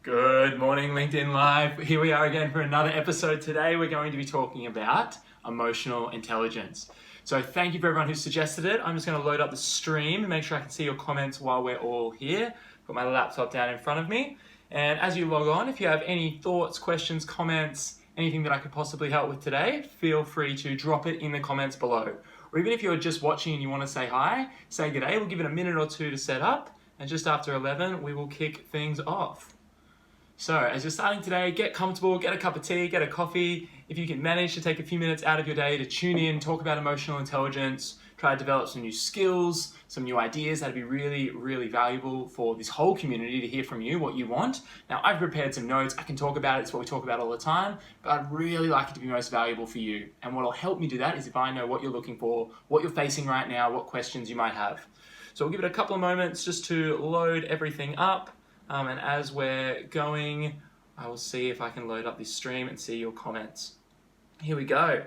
Good morning, LinkedIn Live. Here we are again for another episode. Today we're going to be talking about emotional intelligence. So thank you for everyone who suggested it. I'm just going to load up the stream and make sure I can see your comments while we're all here. Put my laptop down in front of me. And as you log on, if you have any thoughts, questions, comments, anything that I could possibly help with today, feel free to drop it in the comments below. Or even if you're just watching and you want to say hi, say good day. We'll give it a minute or two to set up. And just after 11, we will kick things off. So as you're starting today, get comfortable, get a cup of tea, get a coffee. If you can manage to take a few minutes out of your day to tune in, talk about emotional intelligence, try to develop some new skills, some new ideas, that'd be really, really valuable for this whole community to hear from you what you want. Now, I've prepared some notes. I can talk about it. It's what we talk about all the time, but I'd really like it to be most valuable for you. And what'll help me do that is if I know what you're looking for, what you're facing right now, what questions you might have. So we'll give it a couple of moments just to load everything up. And as we're going, I will see if I can load up this stream and see your comments. Here we go.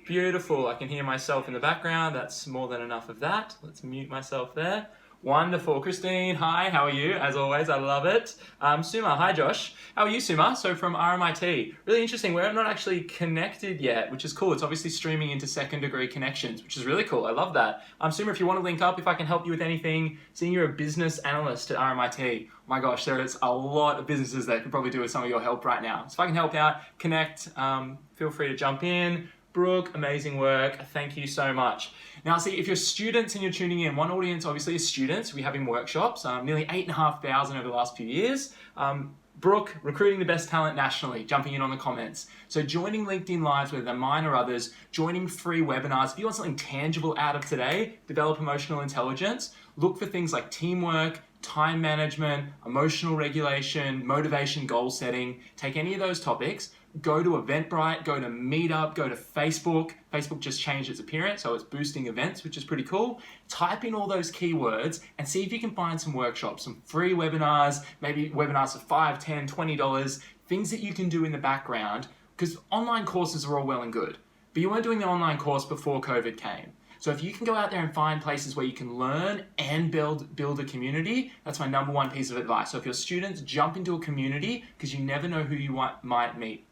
Beautiful. I can hear myself in the background. That's more than enough of that. Let's mute myself there. Wonderful. Christine, hi, how are you? As always, I love it. Suma, hi Josh. How are you, Suma? So from RMIT. Really interesting. We're not actually connected yet, which is cool. It's obviously streaming into second degree connections, which is really cool. I love that. Suma, if you want to link up, if I can help you with anything, seeing you're a business analyst at RMIT, oh my gosh, there is a lot of businesses that could probably do with some of your help right now. So if I can help out, connect, feel free to jump in. Brooke, amazing work. Thank you so much. Now, see, if you're students and you're tuning in, one audience obviously is students. We're having workshops, nearly 8,500 over the last few years. Brooke, recruiting the best talent nationally, jumping in on the comments. So joining LinkedIn Lives, whether they're mine or others, joining free webinars. If you want something tangible out of today, develop emotional intelligence, look for things like teamwork, time management, emotional regulation, motivation, goal setting. Take any of those topics. Go to Eventbrite, go to Meetup, go to Facebook. Facebook just changed its appearance, so it's boosting events, which is pretty cool. Type in all those keywords and see if you can find some workshops, some free webinars, maybe webinars for $5, $10, $20, things that you can do in the background, because online courses are all well and good, but you weren't doing the online course before COVID came. So if you can go out there and find places where you can learn and build a community, that's my number one piece of advice. So if you're students, jump into a community because you never know who you might meet.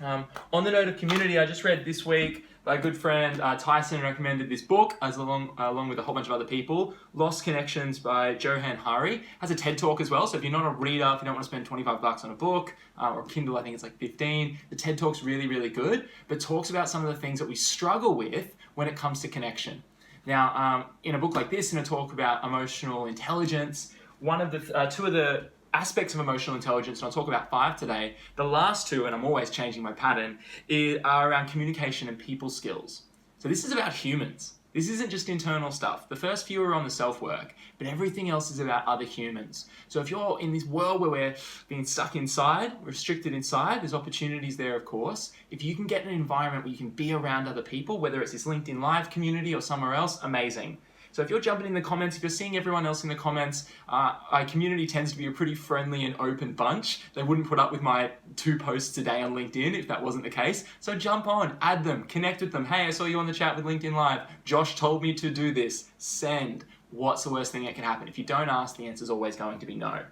On the note of community, I just read this week, my good friend Tyson recommended this book along with a whole bunch of other people. Lost Connections by Johan Hari. Has a TED Talk as well, so if you're not a reader, if you don't want to spend $25 on a book, or Kindle, I think it's like 15, the TED Talk's really, really good, but talks about some of the things that we struggle with when it comes to connection. Now, in a book like this, in a talk about emotional intelligence, two of the aspects of emotional intelligence, and I'll talk about 5 today. The last 2, and I'm always changing my pattern, are around communication and people skills. So this is about humans. This isn't just internal stuff. The first few are on the self-work, but everything else is about other humans. So if you're in this world where we're being stuck inside, restricted inside, there's opportunities there, of course. If you can get an environment where you can be around other people, whether it's this LinkedIn Live community or somewhere else, amazing. So if you're jumping in the comments, if you're seeing everyone else in the comments, our community tends to be a pretty friendly and open bunch. They wouldn't put up with my 2 posts a day on LinkedIn if that wasn't the case. So jump on, add them, connect with them. Hey, I saw you on the chat with LinkedIn Live. Josh told me to do this. Send. What's the worst thing that can happen? If you don't ask, the answer is always going to be no.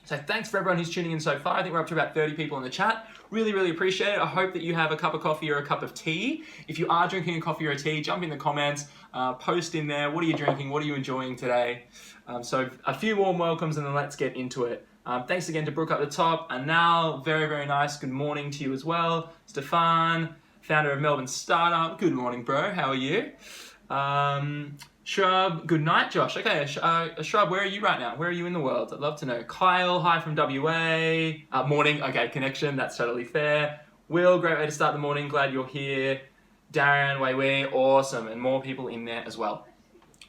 So thanks for everyone who's tuning in so far. I think we're up to about 30 people in the chat. Really, really appreciate it. I hope that you have a cup of coffee or a cup of tea. If you are drinking a coffee or a tea, jump in the comments, post in there. What are you drinking? What are you enjoying today? So a few warm welcomes and then let's get into it. Thanks again to Brooke up the top. And now, very, very nice. Good morning to you as well. Stefan, founder of Melbourne Startup. Good morning, bro. How are you? Shrub, good night, Josh. Okay, Shrub, where are you right now? Where are you in the world? I'd love to know. Kyle, hi from WA. Morning, okay, connection, that's totally fair. Will, great way to start the morning, glad you're here. Darren, Wei, awesome, and more people in there as well.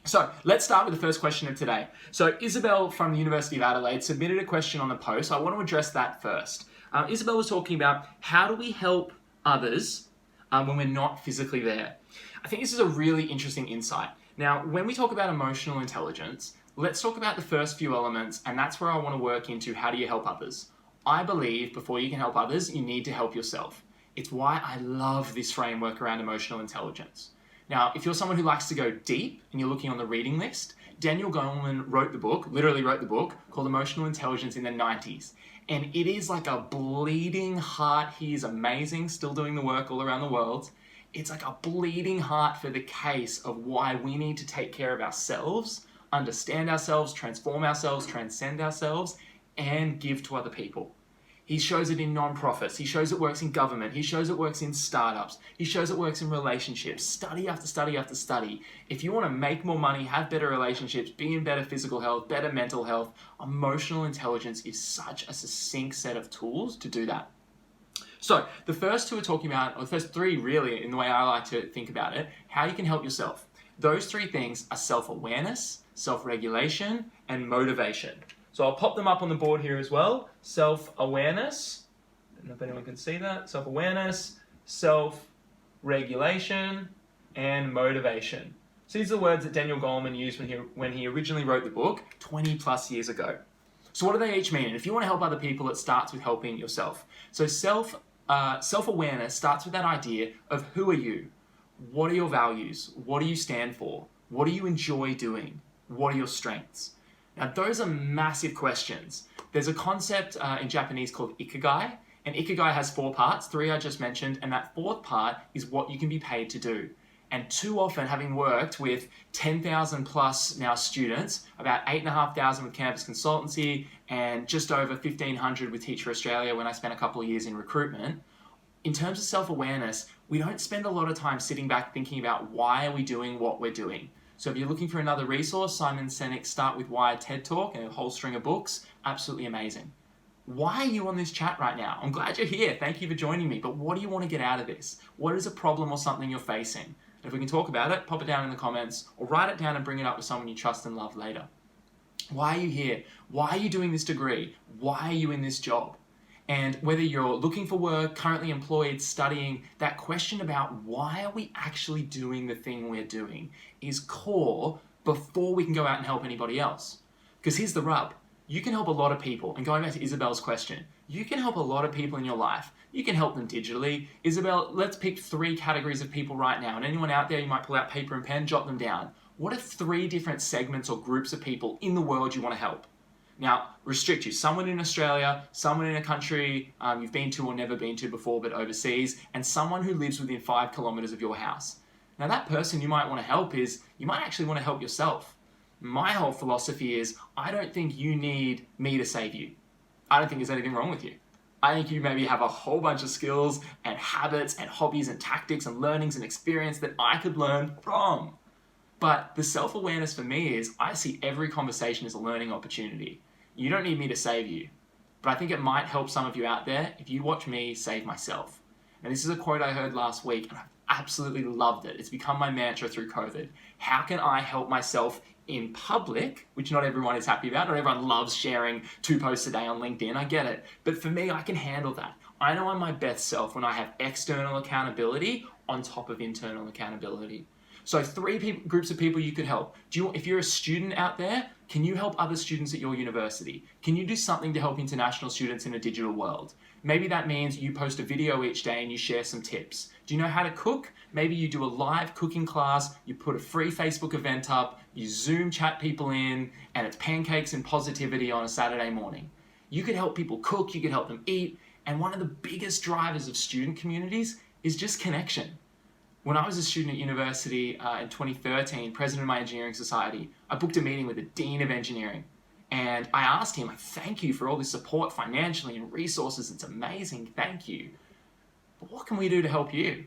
So let's start with the first question of today. So Isabel from the University of Adelaide submitted a question on the post. I want to address that first. Isabel was talking about how do we help others when we're not physically there? I think this is a really interesting insight. Now, when we talk about emotional intelligence, let's talk about the first few elements, and that's where I want to work into how do you help others. I believe before you can help others, you need to help yourself. It's why I love this framework around emotional intelligence. Now, if you're someone who likes to go deep and you're looking on the reading list, Daniel Goleman literally wrote the book called Emotional Intelligence in the 90s. And it is like a bleeding heart. He is amazing, still doing the work all around the world. It's like a bleeding heart for the case of why we need to take care of ourselves, understand ourselves, transform ourselves, transcend ourselves, and give to other people. He shows it in non-profits. He shows it works in government. He shows it works in startups. He shows it works in relationships. Study after study after study. If you want to make more money, have better relationships, be in better physical health, better mental health, emotional intelligence is such a succinct set of tools to do that. So the first two we're talking about, or the first three really, in the way I like to think about it, how you can help yourself. Those three things are self-awareness, self-regulation, and motivation. So I'll pop them up on the board here as well. Self-awareness, I don't know if anyone can see that. Self-awareness, self-regulation, and motivation. So these are the words that Daniel Goleman used when he originally wrote the book 20 plus years ago. So what do they each mean? And if you want to help other people, it starts with helping yourself. So self-awareness starts with that idea of who are you? What are your values? What do you stand for? What do you enjoy doing? What are your strengths? Now, those are massive questions. There's a concept in Japanese called ikigai, and ikigai has 4 parts, 3 I just mentioned, and that 4th part is what you can be paid to do. And too often, having worked with 10,000 plus now students, about 8,500 with campus consultancy, and just over 1,500 with Teacher Australia when I spent a couple of years in recruitment, in terms of self-awareness, we don't spend a lot of time sitting back thinking about why are we doing what we're doing. So if you're looking for another resource, Simon Sinek's Start With Why TED Talk and a whole string of books, absolutely amazing. Why are you on this chat right now? I'm glad you're here. Thank you for joining me. But what do you want to get out of this? What is a problem or something you're facing? And if we can talk about it, pop it down in the comments or write it down and bring it up with someone you trust and love later. Why are you here? Why are you doing this degree? Why are you in this job? And whether you're looking for work, currently employed, studying, that question about why are we actually doing the thing we're doing is core before we can go out and help anybody else. Because here's the rub. You can help a lot of people. And going back to Isabel's question, you can help a lot of people in your life. You can help them digitally. Isabel, let's pick 3 categories of people right now. And anyone out there, you might pull out paper and pen, jot them down. What are 3 different segments or groups of people in the world you want to help? Now, restrict you. Someone in Australia, someone in a country you've been to or never been to before but overseas, and someone who lives within 5 kilometers of your house. Now, that person you might want to help you might actually want to help yourself. My whole philosophy is, I don't think you need me to save you. I don't think there's anything wrong with you. I think you maybe have a whole bunch of skills and habits and hobbies and tactics and learnings and experience that I could learn from. But the self-awareness for me is, I see every conversation as a learning opportunity. You don't need me to save you, but I think it might help some of you out there if you watch me save myself. And this is a quote I heard last week, and I've absolutely loved it. It's become my mantra through COVID. How can I help myself in public, which not everyone is happy about? Not everyone loves sharing 2 posts a day on LinkedIn, I get it. But for me, I can handle that. I know I'm my best self when I have external accountability on top of internal accountability. So 3 groups of people you could help. If you're a student out there, can you help other students at your university? Can you do something to help international students in a digital world? Maybe that means you post a video each day and you share some tips. Do you know how to cook? Maybe you do a live cooking class, you put a free Facebook event up, you Zoom chat people in, and it's pancakes and positivity on a Saturday morning. You could help people cook, you could help them eat, and one of the biggest drivers of student communities is just connection. When I was a student at university in 2013, president of my engineering society, I booked a meeting with the dean of engineering. And I asked him, thank you for all this support financially and resources. It's amazing. Thank you. But what can we do to help you?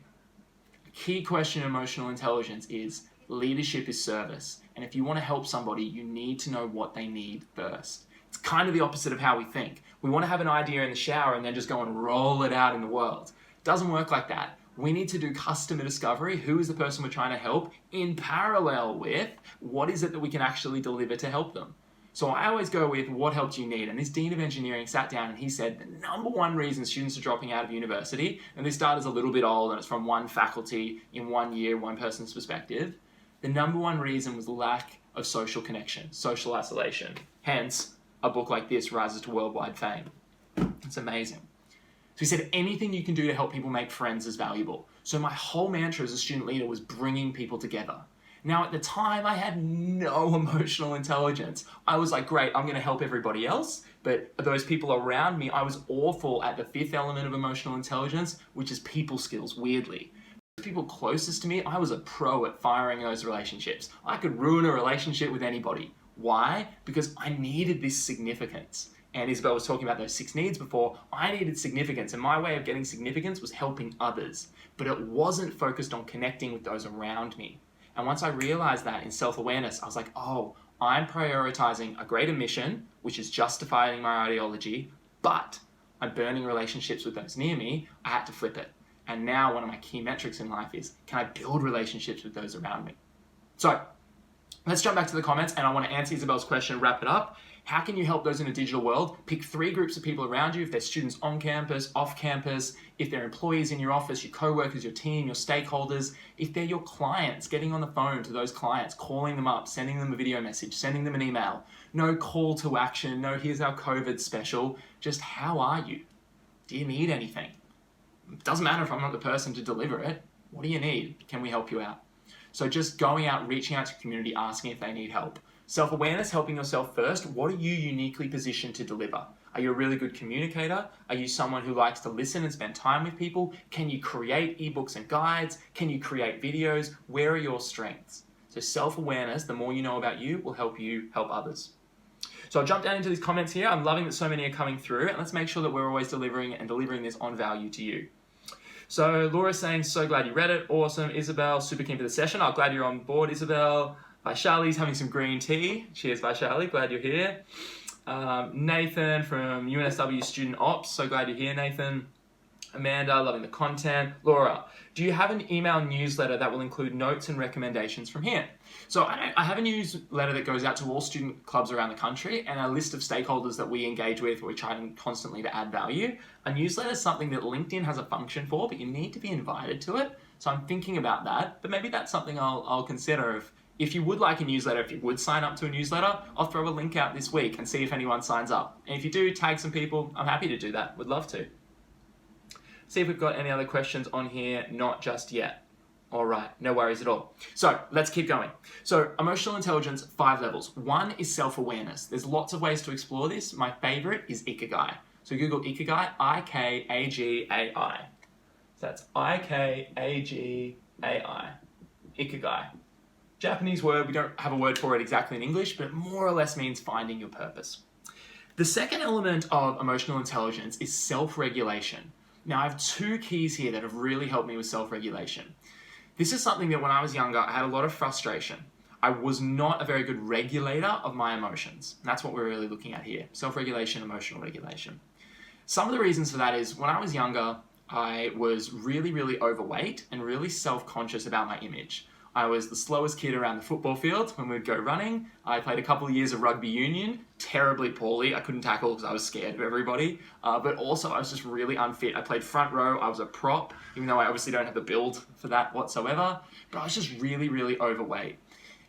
The key question in emotional intelligence is leadership is service. And if you want to help somebody, you need to know what they need first. It's kind of the opposite of how we think. We want to have an idea in the shower and then just go and roll it out in the world. It doesn't work like that. We need to do customer discovery. Who is the person we're trying to help in parallel with what is it that we can actually deliver to help them? So I always go with what help do you need? And this dean of engineering sat down and he said the number one reason students are dropping out of university, and this data is a little bit old and it's from one faculty in 1 year, one person's perspective, the number one reason was lack of social connection, social isolation. Hence, a book like this rises to worldwide fame. It's amazing. So he said anything you can do to help people make friends is valuable. So my whole mantra as a student leader was bringing people together. Now, at the time, I had no emotional intelligence. I was like, great, I'm going to help everybody else. But those people around me, I was awful at the fifth element of emotional intelligence, which is people skills, weirdly. People closest to me, I was a pro at firing those relationships. I could ruin a relationship with anybody. Why? Because I needed this significance. And Isabel was talking about those 6 needs before. I needed significance, and my way of getting significance was helping others. But it wasn't focused on connecting with those around me. And once I realized that in self-awareness, I was like, oh, I'm prioritizing a greater mission, which is justifying my ideology, but I'm burning relationships with those near me. I had to flip it. And now one of my key metrics in life is, can I build relationships with those around me? So let's jump back to the comments, and I want to answer Isabel's question, wrap it up. How can you help those in a digital world? Pick 3 groups of people around you. If they're students on campus, off campus, if they're employees in your office, your co-workers, your team, your stakeholders, if they're your clients, getting on the phone to those clients, calling them up, sending them a video message, sending them an email. No call to action, no here's our COVID special, just how are you? Do you need anything? It doesn't matter if I'm not the person to deliver it. What do you need? Can we help you out? So just going out, reaching out to the community, asking if they need help. Self-awareness, helping yourself first. What are you uniquely positioned to deliver? Are you a really good communicator? Are you someone who likes to listen and spend time with people? Can you create ebooks and guides? Can you create videos? Where are your strengths? So self-awareness, the more you know about you, will help you help others. So I'll jump down into these comments here. I'm loving that so many are coming through, and let's make sure that we're always delivering this on value to you. So Laura's saying, so glad you read it. Awesome. Isabel, super keen for the session. I'm glad you're on board, Isabel. Vaishali's having some green tea. Cheers, Vaishali. Glad you're here. Nathan from UNSW Student Ops. So glad you're here, Nathan. Amanda, loving the content. Laura, do you have an email newsletter that will include notes and recommendations from here? So I have a newsletter that goes out to all student clubs around the country and a list of stakeholders that we engage with, or we try constantly to add value. A newsletter is something that LinkedIn has a function for, but you need to be invited to it. So I'm thinking about that, but maybe that's something I'll consider. If you would like a newsletter, if you would sign up to a newsletter, I'll throw a link out this week and see if anyone signs up. And if you do, tag some people. I'm happy to do that. Would love to. See if we've got any other questions on here. Not just yet. All right, no worries at all. So let's keep going. So emotional intelligence, 5 levels. 1 is self-awareness. There's lots of ways to explore this. My favorite is Ikigai. So Google Ikigai, I-K-A-G-A-I. So that's I-K-A-G-A-I. Ikigai. Japanese word, we don't have a word for it exactly in English, but it more or less means finding your purpose. The second element of emotional intelligence is self-regulation. Now, I have 2 keys here that have really helped me with self-regulation. This is something that when I was younger, I had a lot of frustration. I was not a very good regulator of my emotions. And that's what we're really looking at here. Self-regulation, emotional regulation. Some of the reasons for that is when I was younger, I was really, really overweight and really self-conscious about my image. I was the slowest kid around the football field when we'd go running. I played a couple of years of rugby union, terribly poorly. I couldn't tackle because I was scared of everybody. But also I was just really unfit. I played front row. I was a prop, even though I obviously don't have the build for that whatsoever. But I was just really, really overweight.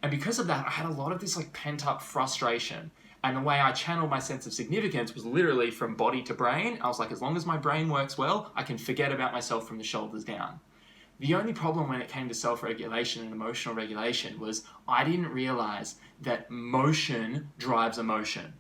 And because of that, I had a lot of this pent up frustration. And the way I channeled my sense of significance was literally from body to brain. I was like, as long as my brain works well, I can forget about myself from the shoulders down. The only problem when it came to self-regulation and emotional regulation was I didn't realize that motion drives emotion.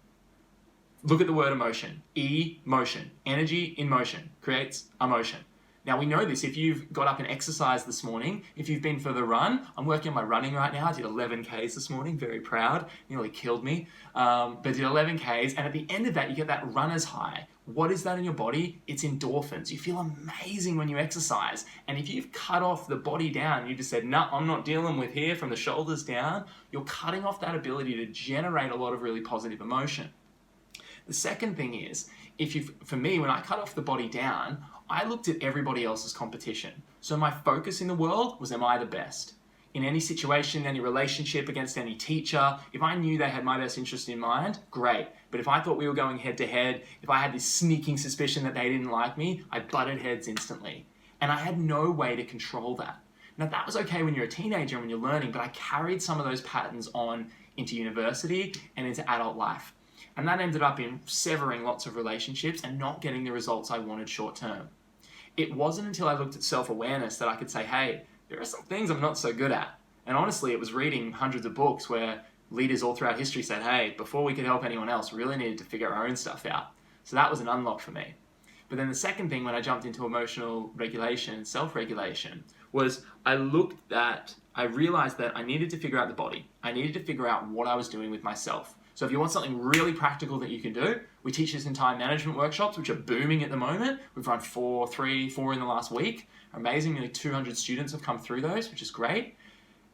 Look at the word emotion. E-motion. Energy in motion creates emotion. Now we know this. If you've got up and exercised this morning, if you've been for the run, I'm working on my running right now. I did 11 Ks this morning, very proud. Nearly killed me. But did 11 Ks, and at the end of that, you get that runner's high. What is that in your body? It's endorphins. You feel amazing when you exercise. And if you've cut off the body down, you just said, no, I'm not dealing with here from the shoulders down, you're cutting off that ability to generate a lot of really positive emotion. The second thing is, for me, when I cut off the body down, I looked at everybody else's competition. So my focus in the world was, am I the best? In any situation, any relationship, against any teacher, if I knew they had my best interest in mind, great. But if I thought we were going head to head, if I had this sneaking suspicion that they didn't like me, I butted heads instantly. And I had no way to control that. Now that was okay when you're a teenager and when you're learning, but I carried some of those patterns on into university and into adult life. And that ended up in severing lots of relationships and not getting the results I wanted short term. It wasn't until I looked at self-awareness that I could say, hey, there are some things I'm not so good at. And honestly, it was reading hundreds of books where leaders all throughout history said, hey, before we could help anyone else, we really needed to figure our own stuff out. So that was an unlock for me. But then the second thing when I jumped into emotional regulation, self-regulation, was I realized that I needed to figure out the body. I needed to figure out what I was doing with myself. So if you want something really practical that you can do, we teach this in time management workshops, which are booming at the moment. We've run four in the last week. Amazing, nearly 200 students have come through those, which is great.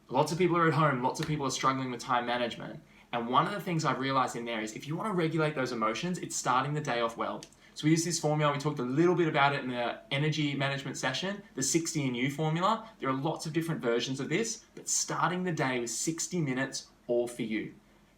Lots of people are at home, lots of people are struggling with time management. And one of the things I've realized in there is if you want to regulate those emotions, it's starting the day off well. So we use this formula, we talked a little bit about it in the energy management session, the 60 and U formula. There are lots of different versions of this, but starting the day with 60 minutes all for you.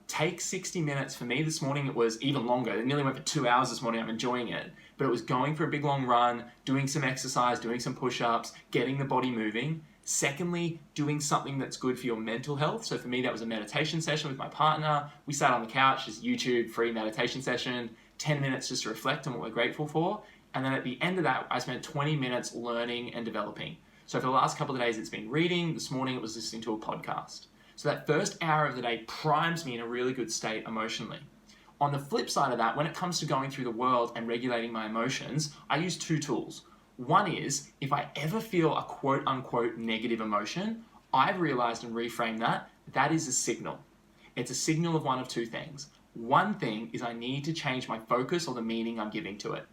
Take 60 minutes. For me this morning, it was even longer. It nearly went for 2 hours this morning. I'm enjoying it. But it was going for a big long run, doing some exercise, doing some push-ups, getting the body moving. Secondly, doing something that's good for your mental health. So for me, that was a meditation session with my partner. We sat on the couch, just YouTube, free meditation session, 10 minutes just to reflect on what we're grateful for. And then at the end of that, I spent 20 minutes learning and developing. So for the last couple of days, it's been reading. This morning, it was listening to a podcast. So that first hour of the day primes me in a really good state emotionally. On the flip side of that, when it comes to going through the world and regulating my emotions, I use two tools. One is, if I ever feel a quote unquote negative emotion, I've realized and reframed that is a signal. It's a signal of one of two things. One thing is I need to change my focus or the meaning I'm giving to it.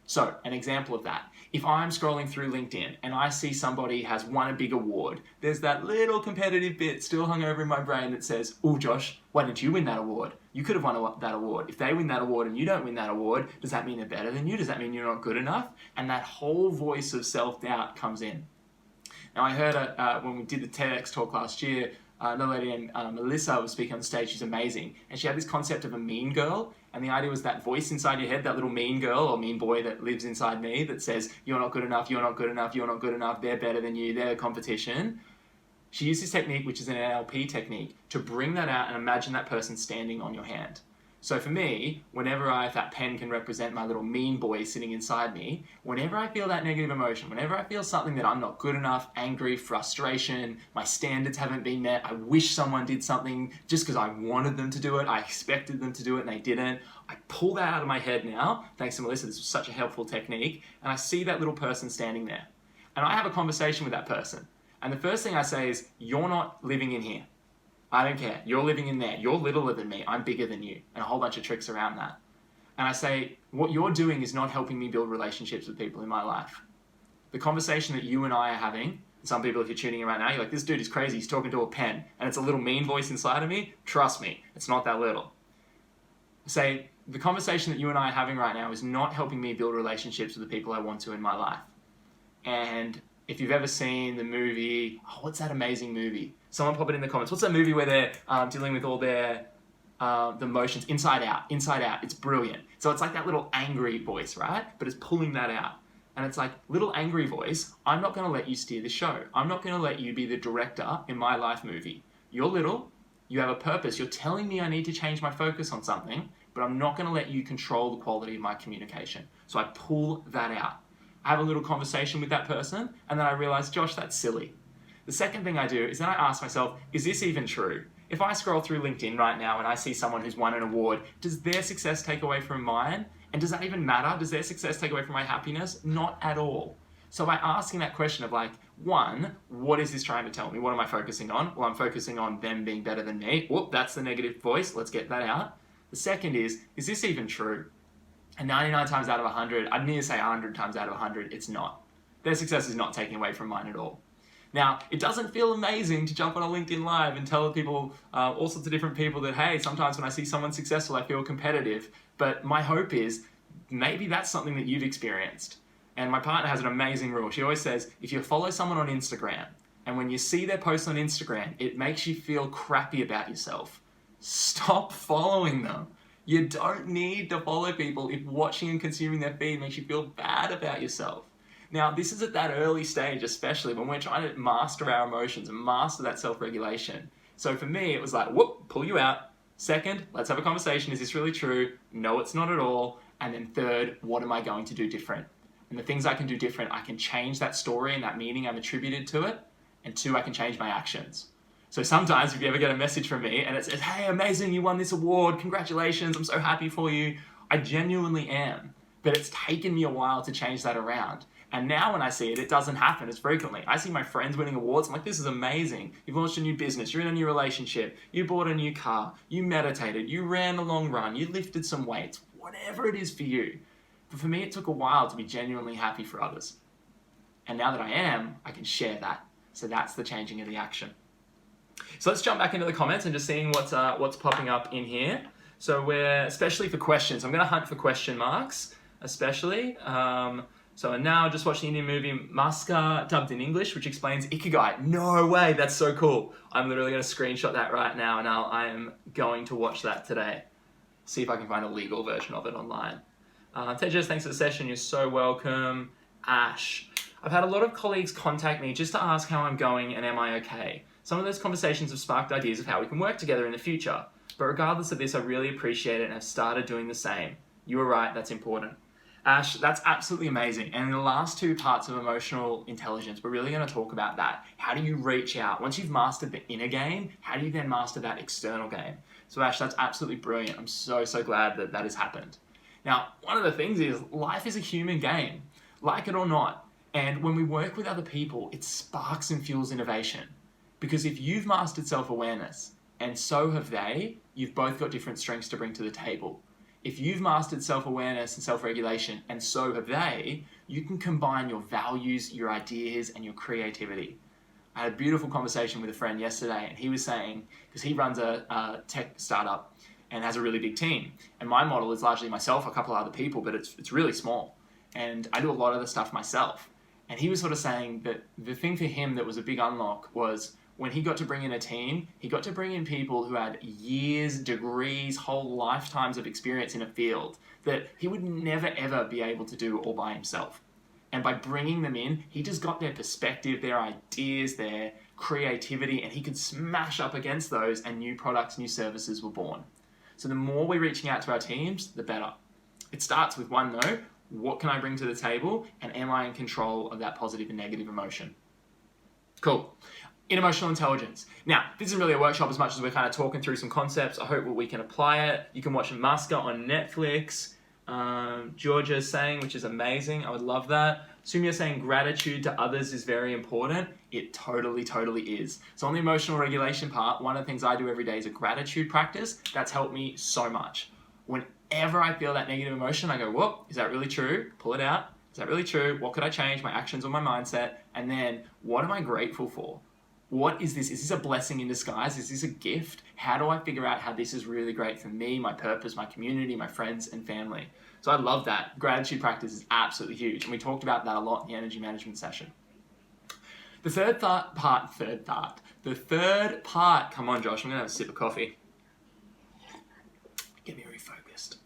So, an example of that. If I'm scrolling through LinkedIn and I see somebody has won a big award, there's that little competitive bit still hung over in my brain that says, oh Josh, why didn't you win that award? You could have won that award. If they win that award and you don't win that award, does that mean they're better than you? Does that mean you're not good enough? And that whole voice of self-doubt comes in. Now I heard when we did the TEDx talk last year, another lady named Melissa was speaking on the stage. She's amazing. And she had this concept of a mean girl. And the idea was that voice inside your head, that little mean girl or mean boy that lives inside me that says, you're not good enough, you're not good enough, you're not good enough, they're better than you, they're the competition. She used this technique, which is an NLP technique, to bring that out and imagine that person standing on your hand. So for me, if that pen can represent my little mean boy sitting inside me, whenever I feel that negative emotion, whenever I feel something that I'm not good enough, angry, frustration, my standards haven't been met, I wish someone did something just because I wanted them to do it, I expected them to do it and they didn't, I pull that out of my head now, thanks to Melissa, this was such a helpful technique, and I see that little person standing there. And I have a conversation with that person. And the first thing I say is, you're not living in here. I don't care. You're living in there. You're littler than me. I'm bigger than you. And a whole bunch of tricks around that. And I say, what you're doing is not helping me build relationships with people in my life. The conversation that you and I are having, some people, if you're tuning in right now, you're like, this dude is crazy. He's talking to a pen. And it's a little mean voice inside of me. Trust me, it's not that little. I say, the conversation that you and I are having right now is not helping me build relationships with the people I want to in my life. And if you've ever seen the movie, what's that amazing movie? Someone pop it in the comments. What's that movie where they're dealing with all their the emotions? Inside Out. Inside Out. It's brilliant. So it's like that little angry voice, right? But it's pulling that out. And it's like, little angry voice, I'm not going to let you steer the show. I'm not going to let you be the director in my life movie. You're little. You have a purpose. You're telling me I need to change my focus on something, but I'm not going to let you control the quality of my communication. So I pull that out. I have a little conversation with that person, and then I realize, Josh, that's silly. The second thing I do is then I ask myself, is this even true? If I scroll through LinkedIn right now and I see someone who's won an award, does their success take away from mine? And does that even matter? Does their success take away from my happiness? Not at all. So by asking that question of like, one, what is this trying to tell me? What am I focusing on? Well, I'm focusing on them being better than me. Whoop, that's the negative voice. Let's get that out. The second is this even true? And 99 times out of 100, I'd nearly say 100 times out of 100, it's not. Their success is not taking away from mine at all. Now, it doesn't feel amazing to jump on a LinkedIn Live and tell people, all sorts of different people that, hey, sometimes when I see someone successful, I feel competitive. But my hope is maybe that's something that you've experienced. And my partner has an amazing rule. She always says, if you follow someone on Instagram, and when you see their post on Instagram, it makes you feel crappy about yourself, stop following them. You don't need to follow people if watching and consuming their feed makes you feel bad about yourself. Now, this is at that early stage, especially when we're trying to master our emotions and master that self-regulation. So for me, it was like, whoop, pull you out. Second, let's have a conversation. Is this really true? No, it's not at all. And then third, what am I going to do different? And the things I can do different, I can change that story and that meaning I'm attributed to it. And two, I can change my actions. So sometimes if you ever get a message from me and it says, hey, amazing, you won this award, congratulations, I'm so happy for you, I genuinely am. But it's taken me a while to change that around. And now when I see it, it doesn't happen as frequently. I see my friends winning awards, I'm like, this is amazing. You've launched a new business, you're in a new relationship, you bought a new car, you meditated, you ran a long run, you lifted some weights, whatever it is for you. But for me, it took a while to be genuinely happy for others. And now that I am, I can share that. So that's the changing of the action. So let's jump back into the comments and just seeing what's popping up in here. So especially for questions, I'm going to hunt for question marks, especially. So I'm now just watching the Indian movie Maska, dubbed in English, which explains Ikigai. No way, that's so cool. I'm literally going to screenshot that right now, and I am going to watch that today. See if I can find a legal version of it online. Tejas, thanks for the session. You're so welcome. Ash, I've had a lot of colleagues contact me just to ask how I'm going and am I okay. Some of those conversations have sparked ideas of how we can work together in the future. But regardless of this, I really appreciate it and have started doing the same. You were right, that's important. Ash, that's absolutely amazing. And in the last two parts of emotional intelligence, we're really going to talk about that. How do you reach out? Once you've mastered the inner game, how do you then master that external game? So Ash, that's absolutely brilliant. I'm so glad that has happened. Now, one of the things is life is a human game, like it or not. And when we work with other people, it sparks and fuels innovation. Because if you've mastered self-awareness and so have they, you've both got different strengths to bring to the table. If you've mastered self-awareness and self-regulation and so have they, you can combine your values, your ideas, and your creativity. I had a beautiful conversation with a friend yesterday, and he was saying, because he runs a tech startup and has a really big team, and my model is largely myself, a couple of other people, but it's really small, and I do a lot of the stuff myself. And he was sort of saying that the thing for him that was a big unlock was when he got to bring in a team, he got to bring in people who had years, degrees, whole lifetimes of experience in a field that he would never ever be able to do all by himself. And by bringing them in, he just got their perspective, their ideas, their creativity, and he could smash up against those, and new products, new services were born. So the more we're reaching out to our teams, the better. It starts with one though, what can I bring to the table, and am I in control of that positive and negative emotion? Cool. In emotional intelligence. Now, this isn't really a workshop as much as we're kind of talking through some concepts. I hope we can apply it. You can watch Maska on Netflix. Georgia's saying, which is amazing. I would love that. Sumya saying gratitude to others is very important. It totally is. So on the emotional regulation part, one of the things I do every day is a gratitude practice. That's helped me so much. Whenever I feel that negative emotion, I go, whoop, is that really true? Pull it out. Is that really true? What could I change? My actions or my mindset? And then, what am I grateful for? What is this? Is this a blessing in disguise? Is this a gift? How do I figure out how this is really great for me, my purpose, my community, my friends and family? So I love that. Gratitude practice is absolutely huge. And we talked about that a lot in the energy management session. The third part, come on Josh, I'm gonna have a sip of coffee. Get me refocused.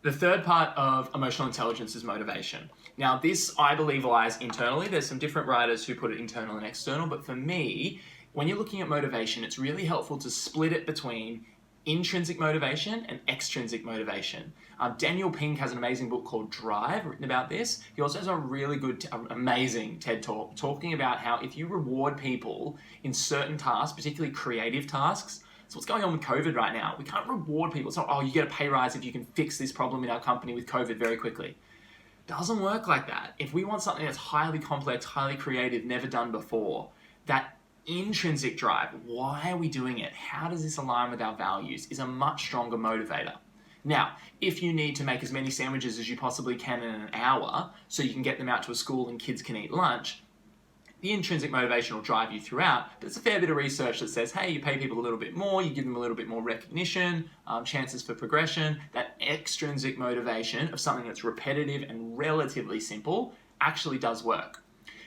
The third part of emotional intelligence is motivation. Now, this, I believe, lies internally. There's some different writers who put it internal and external, but for me, when you're looking at motivation, it's really helpful to split it between intrinsic motivation and extrinsic motivation. Daniel Pink has an amazing book called Drive, written about this. He also has a really good, amazing TED Talk, talking about how if you reward people in certain tasks, particularly creative tasks, so what's going on with COVID right now? We can't reward people. It's not, oh, you get a pay rise if you can fix this problem in our company with COVID very quickly. Doesn't work like that. If we want something that's highly complex, highly creative, never done before, that intrinsic drive, why are we doing it? How does this align with our values, is a much stronger motivator. Now, if you need to make as many sandwiches as you possibly can in an hour so you can get them out to a school and kids can eat lunch, the intrinsic motivation will drive you throughout, but it's a fair bit of research that says, hey, you pay people a little bit more, you give them a little bit more recognition, chances for progression. That extrinsic motivation of something that's repetitive and relatively simple actually does work.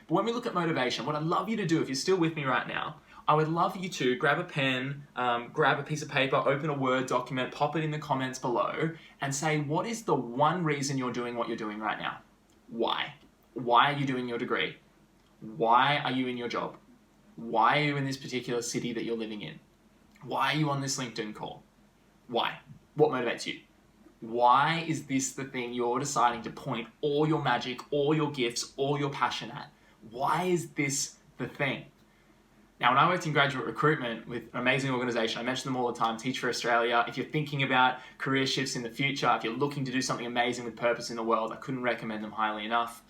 But when we look at motivation, what I'd love you to do, if you're still with me right now, I would love you to grab a pen, grab a piece of paper, open a Word document, pop it in the comments below, and say, what is the one reason you're doing what you're doing right now? Why? Why are you doing your degree? Why are you in your job? Why are you in this particular city that you're living in? Why are you on this LinkedIn call? Why? What motivates you? Why is this the thing you're deciding to point all your magic, all your gifts, all your passion at? Why is this the thing? Now, when I worked in graduate recruitment with an amazing organisation, I mention them all the time, Teach for Australia. If you're thinking about career shifts in the future, if you're looking to do something amazing with purpose in the world, I couldn't recommend them highly enough.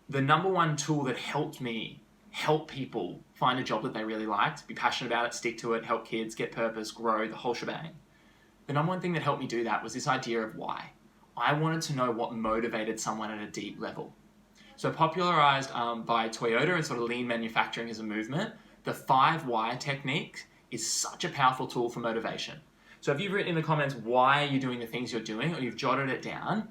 The number one tool that helped me help people find a job that they really liked, be passionate about it, stick to it, help kids, get purpose, grow, the whole shebang. The number one thing that helped me do that was this idea of why. I wanted to know what motivated someone at a deep level. So popularized by Toyota and sort of lean manufacturing as a movement, the 5 why technique is such a powerful tool for motivation. So if you've written in the comments why you're doing the things you're doing, or you've jotted it down,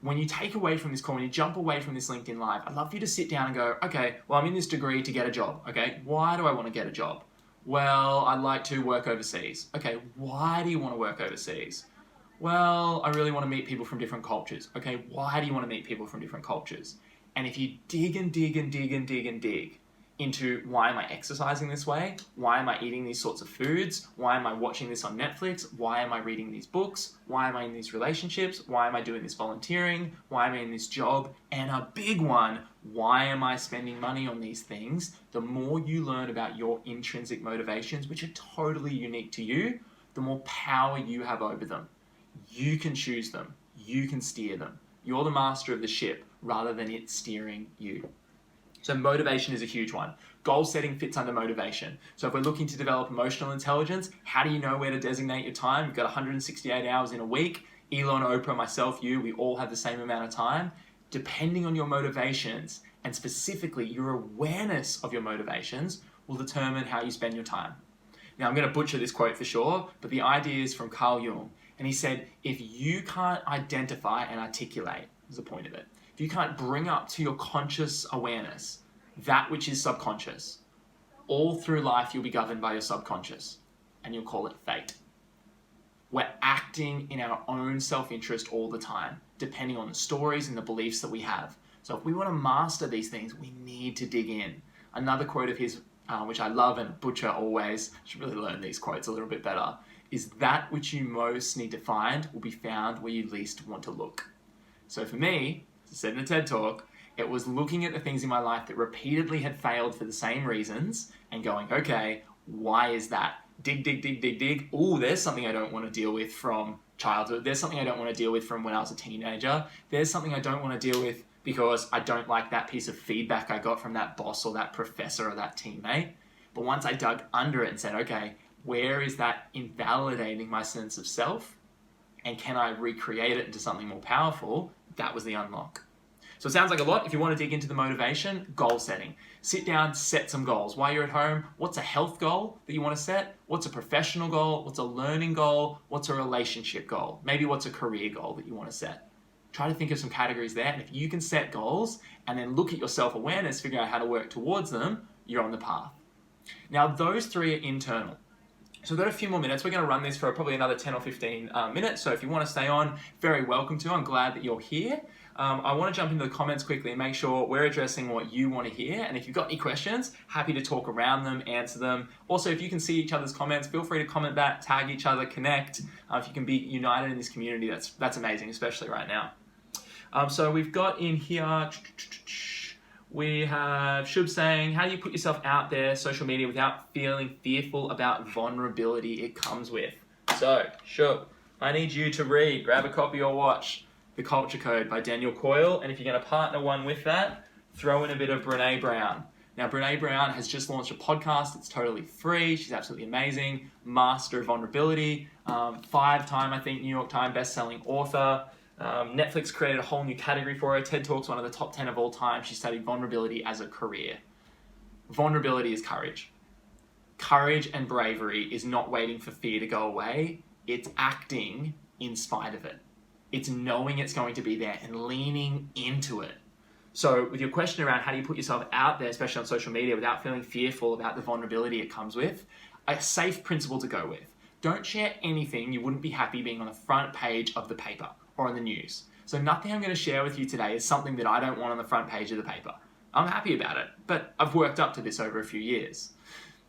when you take away from this call, when you jump away from this LinkedIn Live, I'd love for you to sit down and go, okay, well, I'm in this degree to get a job. Okay, why do I want to get a job? Well, I'd like to work overseas. Okay, why do you want to work overseas? Well, I really want to meet people from different cultures. Okay, why do you want to meet people from different cultures? And if you dig and dig and dig and dig and dig into why am I exercising this way? Why am I eating these sorts of foods? Why am I watching this on Netflix? Why am I reading these books? Why am I in these relationships? Why am I doing this volunteering? Why am I in this job? And a big one, why am I spending money on these things? The more you learn about your intrinsic motivations, which are totally unique to you, the more power you have over them. You can choose them. You can steer them. You're the master of the ship rather than it steering you. So motivation is a huge one. Goal setting fits under motivation. So if we're looking to develop emotional intelligence, how do you know where to designate your time? You've got 168 hours in a week. Elon, Oprah, myself, you, we all have the same amount of time. Depending on your motivations, and specifically your awareness of your motivations, will determine how you spend your time. Now, I'm going to butcher this quote for sure, but the idea is from Carl Jung. And he said, if you can't identify and articulate, is the point of it, if you can't bring up to your conscious awareness that which is subconscious, all through life you'll be governed by your subconscious, and you'll call it fate. We're acting in our own self-interest all the time, depending on the stories and the beliefs that we have. So if we want to master these things, we need to dig in. Another quote of his, which I love and butcher always, I should really learn these quotes a little bit better, is that which you most need to find will be found where you least want to look. So for me, as I said in a TED Talk, it was looking at the things in my life that repeatedly had failed for the same reasons and going, okay, why is that? Dig, dig, dig, dig, dig. Ooh, there's something I don't want to deal with from childhood. There's something I don't want to deal with from when I was a teenager. There's something I don't want to deal with because I don't like that piece of feedback I got from that boss or that professor or that teammate. But once I dug under it and said, okay, where is that invalidating my sense of self? And can I recreate it into something more powerful? That was the unlock. So it sounds like a lot. If you want to dig into the motivation, goal setting. Sit down, set some goals. While you're at home, what's a health goal that you want to set? What's a professional goal? What's a learning goal? What's a relationship goal? Maybe what's a career goal that you want to set? Try to think of some categories there. And if you can set goals and then look at your self-awareness, figure out how to work towards them, you're on the path. Now, those 3 are internal. So we've got a few more minutes. We're going to run this for probably another 10 or 15 minutes. So if you want to stay on, very welcome to. I'm glad that you're here. I want to jump into the comments quickly and make sure we're addressing what you want to hear. And if you've got any questions, happy to talk around them, answer them. Also, if you can see each other's comments, feel free to comment back, tag each other, connect. If you can be united in this community, that's amazing, especially right now. So we've got in here, we have Shub saying, how do you put yourself out there, social media, without feeling fearful about vulnerability it comes with? So, Shub, I need you to read, grab a copy or watch The Culture Code by Daniel Coyle. And if you're going to partner one with that, throw in a bit of Brene Brown. Now, Brene Brown has just launched a podcast. It's totally free. She's absolutely amazing. Master of vulnerability. 5-time, I think, New York Times best-selling author. Netflix created a whole new category for her. TED Talk's one of the top 10 of all time. She studied vulnerability as a career. Vulnerability is courage. Courage and bravery is not waiting for fear to go away. It's acting in spite of it. It's knowing it's going to be there and leaning into it. So with your question around how do you put yourself out there, especially on social media, without feeling fearful about the vulnerability it comes with, a safe principle to go with. Don't share anything you wouldn't be happy being on the front page of the paper or on the news. So nothing I'm going to share with you today is something that I don't want on the front page of the paper. I'm happy about it, but I've worked up to this over a few years.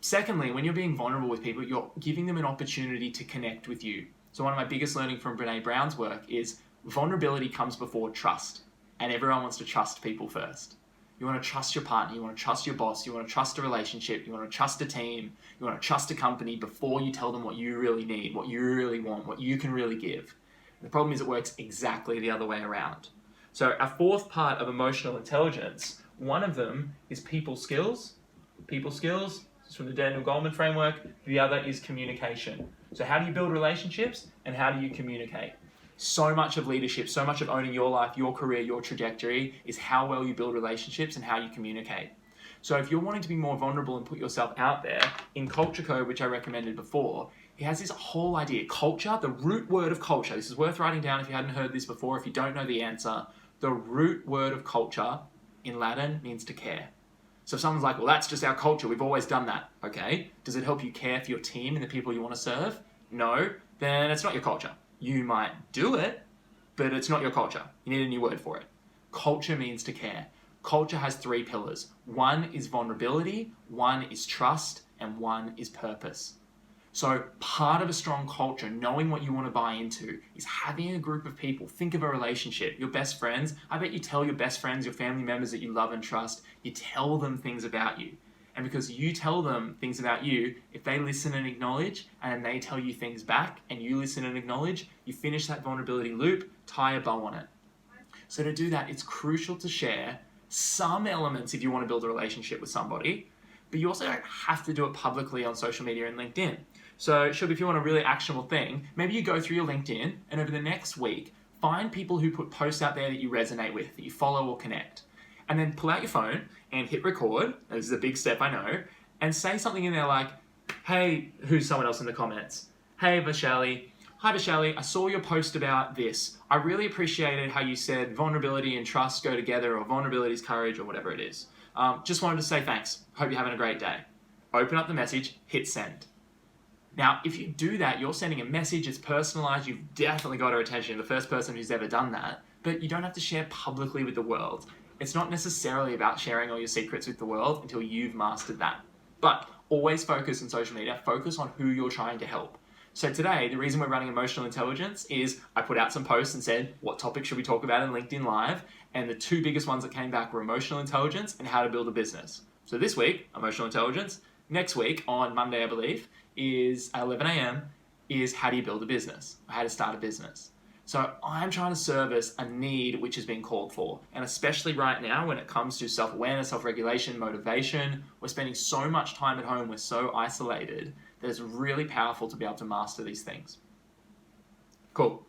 Secondly, when you're being vulnerable with people, you're giving them an opportunity to connect with you. So one of my biggest learning from Brene Brown's work is vulnerability comes before trust, and everyone wants to trust people first. You want to trust your partner, you want to trust your boss, you want to trust a relationship, you want to trust a team, you want to trust a company before you tell them what you really need, what you really want, what you can really give. The problem is it works exactly the other way around. So our fourth part of emotional intelligence, one of them is people skills. People skills, this is from the Daniel Goleman framework. The other is communication. So how do you build relationships and how do you communicate? So much of leadership, so much of owning your life, your career, your trajectory is how well you build relationships and how you communicate. So if you're wanting to be more vulnerable and put yourself out there, in Culture Code, which I recommended before, it has this whole idea. Culture, the root word of culture, this is worth writing down if you hadn't heard this before, if you don't know the answer. The root word of culture in Latin means to care. So if someone's like, well, that's just our culture, we've always done that. Okay, does it help you care for your team and the people you want to serve? No, then it's not your culture. You might do it, but it's not your culture. You need a new word for it. Culture means to care. Culture has 3 pillars. One is vulnerability, one is trust, and one is purpose. So part of a strong culture, knowing what you want to buy into, is having a group of people. Think of a relationship, your best friends. I bet you tell your best friends, your family members that you love and trust, you tell them things about you. And because you tell them things about you, if they listen and acknowledge, and they tell you things back, and you listen and acknowledge, you finish that vulnerability loop, tie a bow on it. So to do that, it's crucial to share some elements if you want to build a relationship with somebody, but you also don't have to do it publicly on social media and LinkedIn. So if you want a really actionable thing, maybe you go through your LinkedIn, and over the next week, find people who put posts out there that you resonate with, that you follow or connect. And then pull out your phone and hit record, this is a big step I know, and say something in there like, hey, who's someone else in the comments? Hey, Vishali. Hi, Vishali. I saw your post about this. I really appreciated how you said vulnerability and trust go together, or vulnerability is courage, or whatever it is. Just wanted to say thanks. Hope you're having a great day. Open up the message, hit send. Now, if you do that, you're sending a message, it's personalized, you've definitely got her attention, the first person who's ever done that, but you don't have to share publicly with the world. It's not necessarily about sharing all your secrets with the world until you've mastered that. But always focus on social media, focus on who you're trying to help. So today, the reason we're running emotional intelligence is I put out some posts and said, what topic should we talk about in LinkedIn Live? And the 2 biggest ones that came back were emotional intelligence and how to build a business. So this week, emotional intelligence. Next week, on Monday, I believe, is at 11 a.m. is how do you build a business, or how to start a business. So I'm trying to service a need which has been called for. And especially right now when it comes to self-awareness, self-regulation, motivation, we're spending so much time at home, we're so isolated, that it's really powerful to be able to master these things. Cool.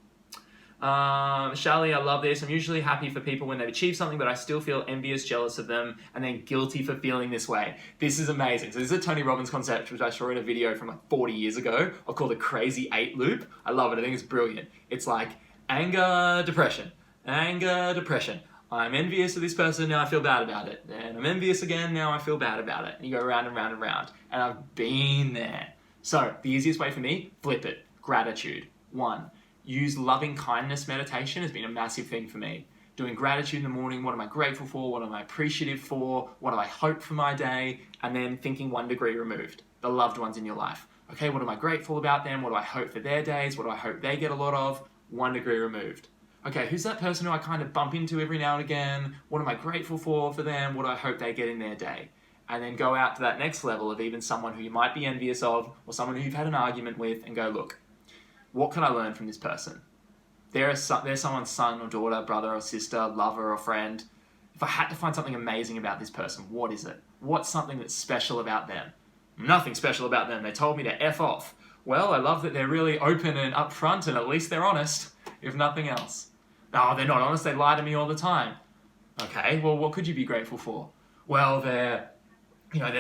Charlie, I love this. I'm usually happy for people when they've achieved something, but I still feel envious, jealous of them, and then guilty for feeling this way. This is amazing. So this is a Tony Robbins concept, which I saw in a video from like 40 years ago. I'll call the crazy 8 loop. I love it. I think it's brilliant. It's like anger, depression, anger, depression. I'm envious of this person, now I feel bad about it. And I'm envious again, now I feel bad about it. And you go round and round and round. And I've been there. So the easiest way for me, flip it. Gratitude. 1. Use loving kindness meditation has been a massive thing for me. Doing gratitude in the morning, what am I grateful for? What am I appreciative for? What do I hope for my day? And then thinking 1 degree removed, the loved ones in your life. Okay, what am I grateful about them? What do I hope for their days? What do I hope they get a lot of? 1 degree removed. Okay, who's that person who I kind of bump into every now and again? What am I grateful for them? What do I hope they get in their day? And then go out to that next level of even someone who you might be envious of, or someone who you've had an argument with, and go, look, what can I learn from this person? They're someone's son or daughter, brother or sister, lover or friend. If I had to find something amazing about this person, what is it? What's something that's special about them? Nothing special about them. They told me to F off. Well, I love that they're really open and upfront, and at least they're honest, if nothing else. No, they're not honest. They lie to me all the time. Okay, well, what could you be grateful for? Well, they're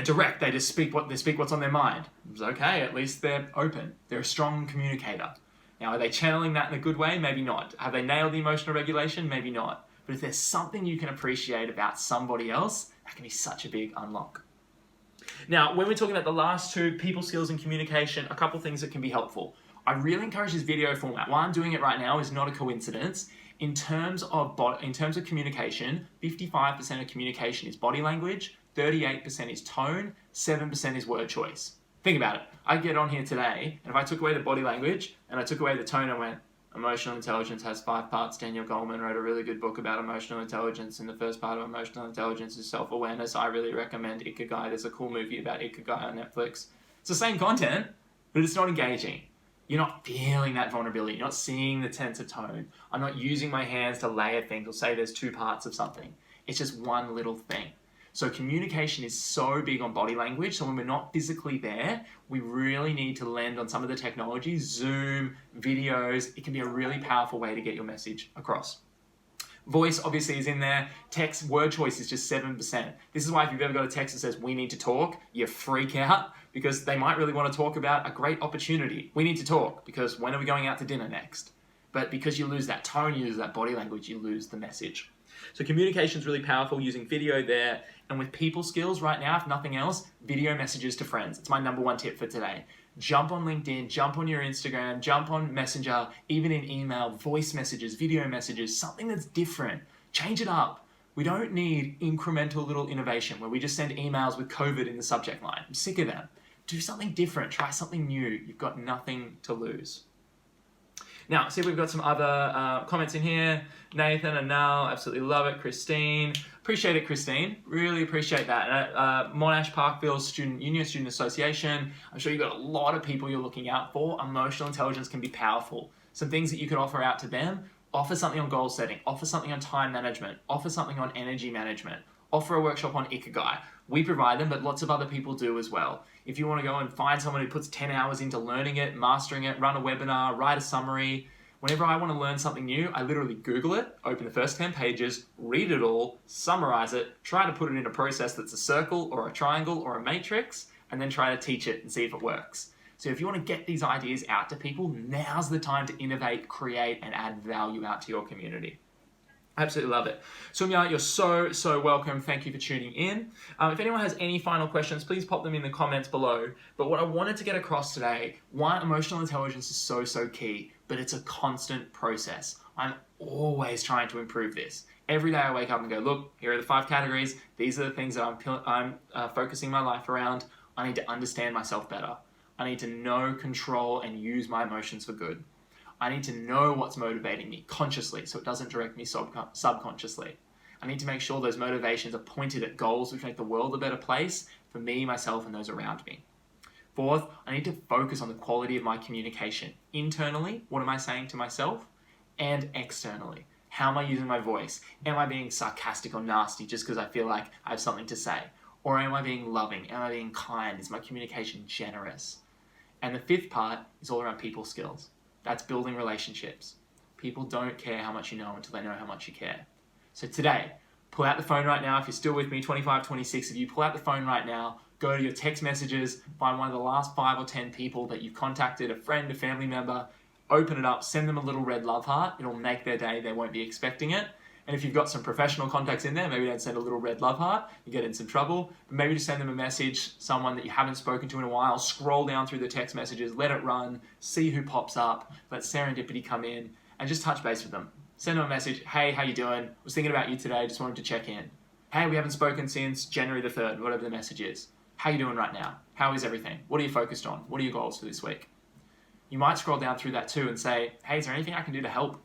direct. They just speak what's on their mind. It's okay. At least they're open. They're a strong communicator. Now, are they channeling that in a good way? Maybe not. Have they nailed the emotional regulation? Maybe not. But if there's something you can appreciate about somebody else, that can be such a big unlock. Now, when we're talking about the last 2, people skills and communication, a couple things that can be helpful. I really encourage this video format. Why I'm doing it right now is not a coincidence. In terms of communication, 55% of communication is body language, 38% is tone, 7% is word choice. Think about it. I get on here today, and if I took away the body language and I took away the tone and went, Emotional intelligence has 5 parts. Daniel Goleman wrote a really good book about emotional intelligence, and the first part of emotional intelligence is self-awareness. I really recommend Ikigai. There's a cool movie about Ikigai on Netflix. It's the same content, but it's not engaging. You're not feeling that vulnerability. You're not seeing the tense of tone. I'm not using my hands to layer things or say there's 2 parts of something. It's just one little thing. So communication is so big on body language. So when we're not physically there, we really need to lend on some of the technologies, Zoom, videos. It can be a really powerful way to get your message across. Voice obviously is in there. Text word choice is just 7%. This is why if you've ever got a text that says, we need to talk, you freak out because they might really want to talk about a great opportunity. We need to talk because when are we going out to dinner next? But because you lose that tone, you lose that body language, you lose the message. So communication is really powerful using video there. And with people skills right now, if nothing else, video messages to friends. It's my number 1 tip for today. Jump on LinkedIn, jump on your Instagram, jump on Messenger, even in email, voice messages, video messages, something that's different. Change it up. We don't need incremental little innovation where we just send emails with COVID in the subject line. I'm sick of them. Do something different. Try something new. You've got nothing to lose. Now, see if we've got some other comments in here. Nathan and Nal, absolutely love it. Christine, appreciate it, Christine. Really appreciate that. Monash Parkville Union Student Association. I'm sure you've got a lot of people you're looking out for. Emotional intelligence can be powerful. Some things that you could offer out to them. Offer something on goal setting. Offer something on time management. Offer something on energy management. Offer a workshop on Ikigai. We provide them, but lots of other people do as well. If you want to go and find someone who puts 10 hours into learning it, mastering it, run a webinar, write a summary, whenever I want to learn something new, I literally Google it, open the first 10 pages, read it all, summarize it, try to put it in a process that's a circle or a triangle or a matrix, and then try to teach it and see if it works. So if you want to get these ideas out to people, now's the time to innovate, create, and add value out to your community. Absolutely love it. Sumya, you're so welcome. Thank you for tuning in. If anyone has any final questions, please pop them in the comments below. But what I wanted to get across today, one, emotional intelligence is so key, but it's a constant process. I'm always trying to improve this. Every day I wake up and go, look, here are the 5 categories. These are the things that I'm focusing my life around. I need to understand myself better. I need to know, control, and use my emotions for good. I need to know what's motivating me consciously so it doesn't direct me subconsciously. I need to make sure those motivations are pointed at goals which make the world a better place for me, myself, and those around me. 4th, I need to focus on the quality of my communication. Internally, what am I saying to myself? And externally, how am I using my voice? Am I being sarcastic or nasty just because I feel like I have something to say? Or am I being loving? Am I being kind? Is my communication generous? And the 5th part is all around people skills. That's building relationships. People don't care how much you know until they know how much you care. So today, pull out the phone right now. If you're still with me, 25, 26 of you, pull out the phone right now, go to your text messages, find one of the last 5 or 10 people that you've contacted, a friend, a family member, open it up, send them a little red love heart. It'll make their day. They won't be expecting it. And if you've got some professional contacts in there, maybe don't send a little red love heart, you get in some trouble. But maybe just send them a message, someone that you haven't spoken to in a while, scroll down through the text messages, let it run, see who pops up, let serendipity come in, and just touch base with them. Send them a message, hey, how you doing? Was thinking about you today, just wanted to check in. Hey, we haven't spoken since January the 3rd, whatever the message is. How you doing right now? How is everything? What are you focused on? What are your goals for this week? You might scroll down through that too and say, hey, is there anything I can do to help?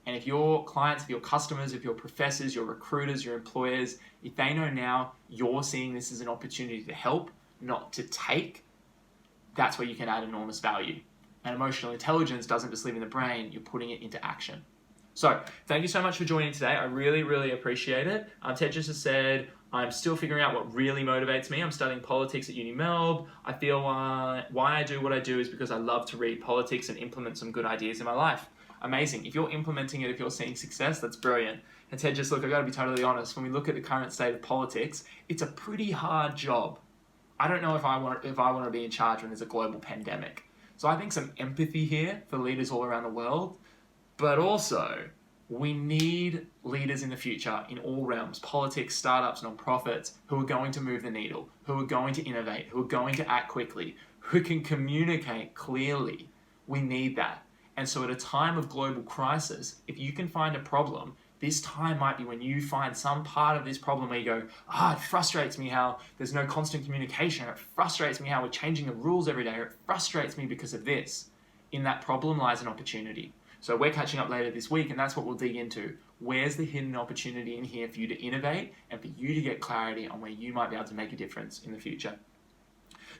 And if your clients, if your customers, if your professors, your recruiters, your employers, if they know now you're seeing this as an opportunity to help, not to take, that's where you can add enormous value. And emotional intelligence doesn't just live in the brain, you're putting it into action. So thank you so much for joining today. I really appreciate it. Ted just has said, I'm still figuring out what really motivates me. I'm studying politics at Uni Melb. I feel why I do what I do is because I love to read politics and implement some good ideas in my life. Amazing. If you're implementing it, if you're seeing success, that's brilliant. And Ted just, look, I've got to be totally honest. When we look at the current state of politics, it's a pretty hard job. I don't know if I want to be in charge when there's a global pandemic. So I think some empathy here for leaders all around the world, but also we need leaders in the future in all realms, politics, startups, nonprofits, who are going to move the needle, who are going to innovate, who are going to act quickly, who can communicate clearly. We need that. And so at a time of global crisis, if you can find a problem, this time might be when you find some part of this problem where you go, it frustrates me how there's no constant communication. It frustrates me how we're changing the rules every day. Or it frustrates me because of this. In that problem lies an opportunity. So we're catching up later this week, and that's what we'll dig into. Where's the hidden opportunity in here for you to innovate and for you to get clarity on where you might be able to make a difference in the future?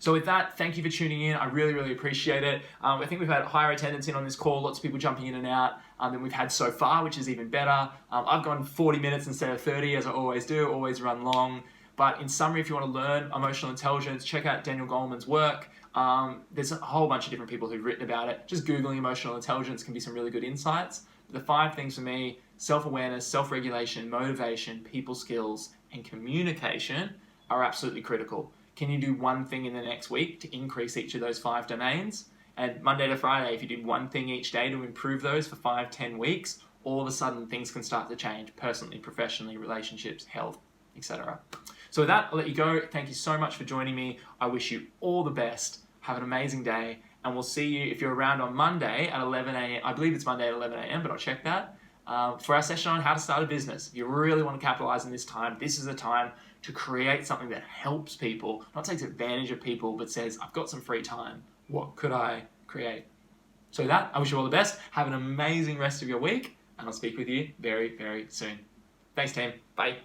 So with that, thank you for tuning in. I really, really appreciate it. I think we've had higher attendance in on this call, lots of people jumping in and out than we've had so far, which is even better. I've gone 40 minutes instead of 30, as I always do, always run long. But in summary, if you want to learn emotional intelligence, check out Daniel Goleman's work. There's a whole bunch of different people who've written about it. Just Googling emotional intelligence can be some really good insights. But the 5 things for me: self-awareness, self-regulation, motivation, people skills, and communication are absolutely critical. Can you do one thing in the next week to increase each of those 5 domains? And Monday to Friday, if you did one thing each day to improve those for 5-10 weeks, all of a sudden things can start to change personally, professionally, relationships, health, etc. So with that, I'll let you go. Thank you so much for joining me. I wish you all the best. Have an amazing day. And we'll see you if you're around on Monday at 11 a.m. I believe it's Monday at 11 a.m., but I'll check that. For our session on how to start a business. If you really want to capitalize on this time, this is a time to create something that helps people, not takes advantage of people, but says, I've got some free time. What could I create? So with that, I wish you all the best. Have an amazing rest of your week, and I'll speak with you very, very soon. Thanks, team. Bye.